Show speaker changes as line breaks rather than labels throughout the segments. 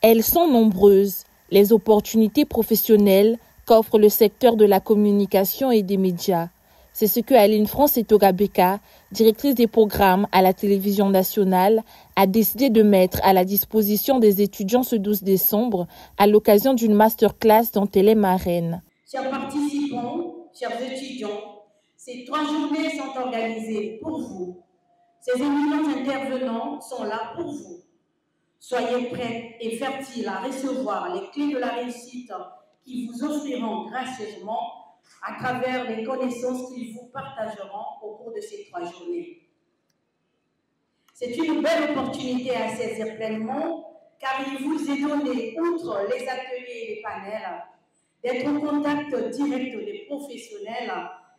Elles sont nombreuses, les opportunités professionnelles qu'offre le secteur de la communication et des médias. C'est ce que Aline France Etogabeka, directrice des programmes à la télévision nationale, a décidé de mettre à la disposition des étudiants ce 12 décembre à l'occasion d'une masterclass dont elle est marraine.
Chers participants, chers étudiants, ces 3 journées sont organisées pour vous. Ces éminents intervenants sont là pour vous. Soyez prêts et fertiles à recevoir les clés de la réussite qui vous offriront gracieusement à travers les connaissances qu'ils vous partageront au cours de ces 3 journées. C'est une belle opportunité à saisir pleinement car il vous est donné, outre les ateliers et les panels, d'être en contact direct des professionnels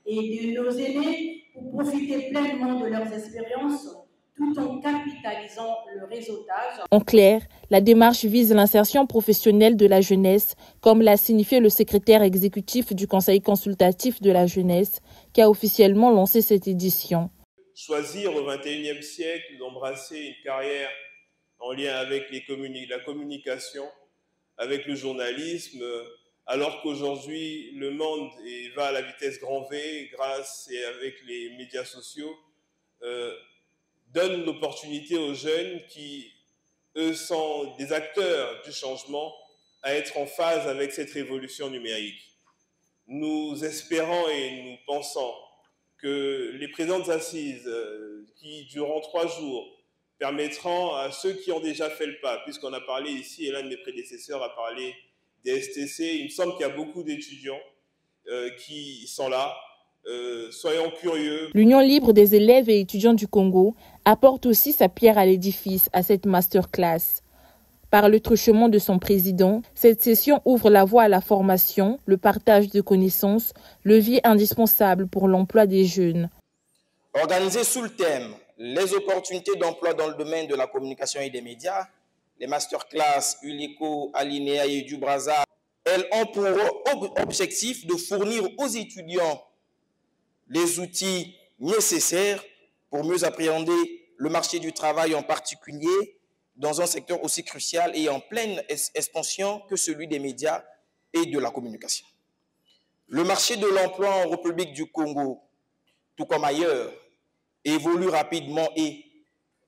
et de nos aînés pour profiter pleinement de leurs expériences tout en capitalisant le réseautage.
En clair, la démarche vise l'insertion professionnelle de la jeunesse, comme l'a signifié le secrétaire exécutif du Conseil consultatif de la jeunesse, qui a officiellement lancé cette édition.
Choisir au XXIe siècle d'embrasser une carrière en lien avec la communication, avec le journalisme, alors qu'aujourd'hui le monde va à la vitesse grand V grâce et avec les médias sociaux, donne l'opportunité aux jeunes qui, eux, sont des acteurs du changement, à être en phase avec cette révolution numérique. Nous espérons et nous pensons que les présentes assises qui dureront 3 jours permettront à ceux qui ont déjà fait le pas, puisqu'on a parlé ici, et l'un de mes prédécesseurs a parlé des STC, il me semble qu'il y a beaucoup d'étudiants qui sont là. Soyons curieux.
L'Union libre des élèves et étudiants du Congo apporte aussi sa pierre à l'édifice à cette masterclass. Par le truchement de son président, cette session ouvre la voie à la formation, le partage de connaissances, levier indispensable pour l'emploi des jeunes.
Organisée sous le thème « Les opportunités d'emploi dans le domaine de la communication et des médias », les masterclass ULICO, Alinéa et du Brazza, elles ont pour objectif de fournir aux étudiants les outils nécessaires pour mieux appréhender le marché du travail, en particulier dans un secteur aussi crucial et en pleine expansion que celui des médias et de la communication. Le marché de l'emploi en République du Congo, tout comme ailleurs, évolue rapidement et,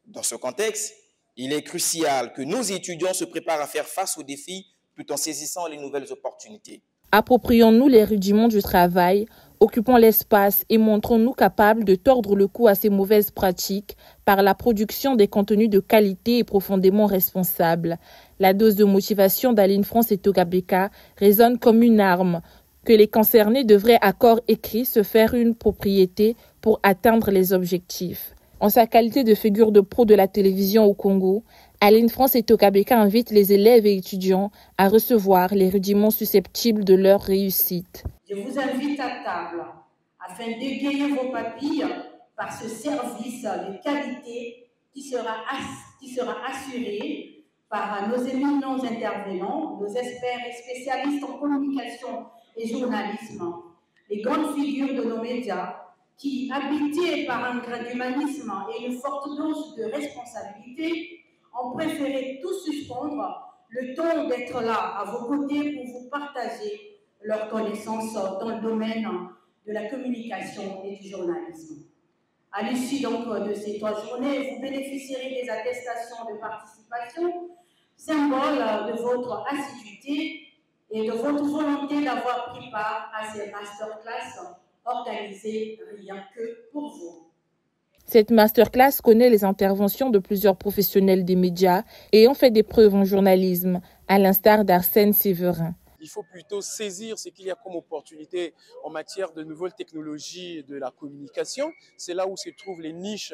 dans ce contexte, il est crucial que nos étudiants se préparent à faire face aux défis tout en saisissant les nouvelles opportunités.
Approprions-nous les rudiments du travail, occupons l'espace et montrons-nous capables de tordre le cou à ces mauvaises pratiques par la production des contenus de qualité et profondément responsables. La dose de motivation d'Aline France Etogabeka résonne comme une arme que les concernés devraient à corps écrit se faire une propriété pour atteindre les objectifs. En sa qualité de figure de proue de la télévision au Congo, Aline France Etogabeka invite les élèves et étudiants à recevoir les rudiments susceptibles de leur réussite.
Je vous invite à table afin d'égayer vos papilles par ce service de qualité qui sera assuré par nos éminents intervenants, nos experts et spécialistes en communication et journalisme, les grandes figures de nos médias qui, habités par un grain d'humanisme et une forte dose de responsabilité, ont préféré tout suspendre le temps d'être là à vos côtés pour vous partager leurs connaissances dans le domaine de la communication et du journalisme. À l'issue donc de ces 3 journées, vous bénéficierez des attestations de participation, symbole de votre assiduité et de votre volonté d'avoir pris part à ces masterclass organisées rien que pour vous.
Cette masterclass connaît les interventions de plusieurs professionnels des médias et ont fait des preuves en journalisme, à l'instar d'Arsène Séverin.
Il faut plutôt saisir ce qu'il y a comme opportunité en matière de nouvelles technologies de la communication. C'est là où se trouvent les niches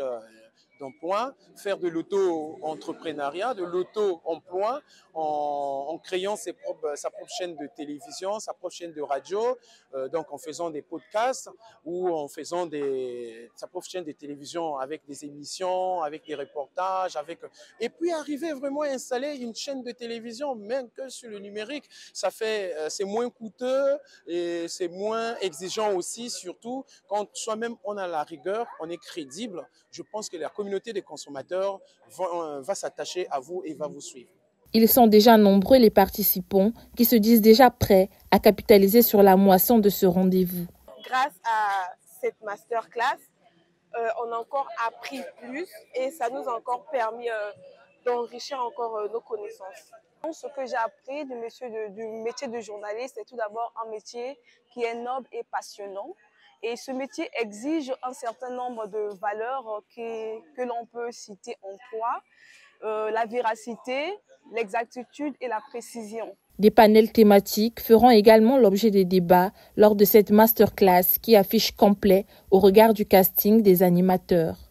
d'emploi, faire de l'auto-entrepreneuriat, de l'auto-emploi en créant sa propre chaîne de télévision, sa propre chaîne de radio, donc en faisant des podcasts ou en faisant sa propre chaîne de télévision avec des émissions, avec des reportages, et puis arriver vraiment à installer une chaîne de télévision, même que sur le numérique, c'est moins coûteux et c'est moins exigeant aussi, surtout quand soi-même on a la rigueur, on est crédible. Je pense que la communauté des consommateurs va s'attacher à vous et va vous suivre.
Ils sont déjà nombreux les participants qui se disent déjà prêts à capitaliser sur la moisson de ce rendez-vous.
Grâce à cette masterclass, on a encore appris plus et ça nous a encore permis d'enrichir encore nos connaissances. Ce que j'ai appris du métier de journaliste, c'est tout d'abord un métier qui est noble et passionnant. Et ce métier exige un certain nombre de valeurs que l'on peut citer en toi, la véracité, l'exactitude et la précision.
Des panels thématiques feront également l'objet des débats lors de cette masterclass qui affiche complet au regard du casting des animateurs.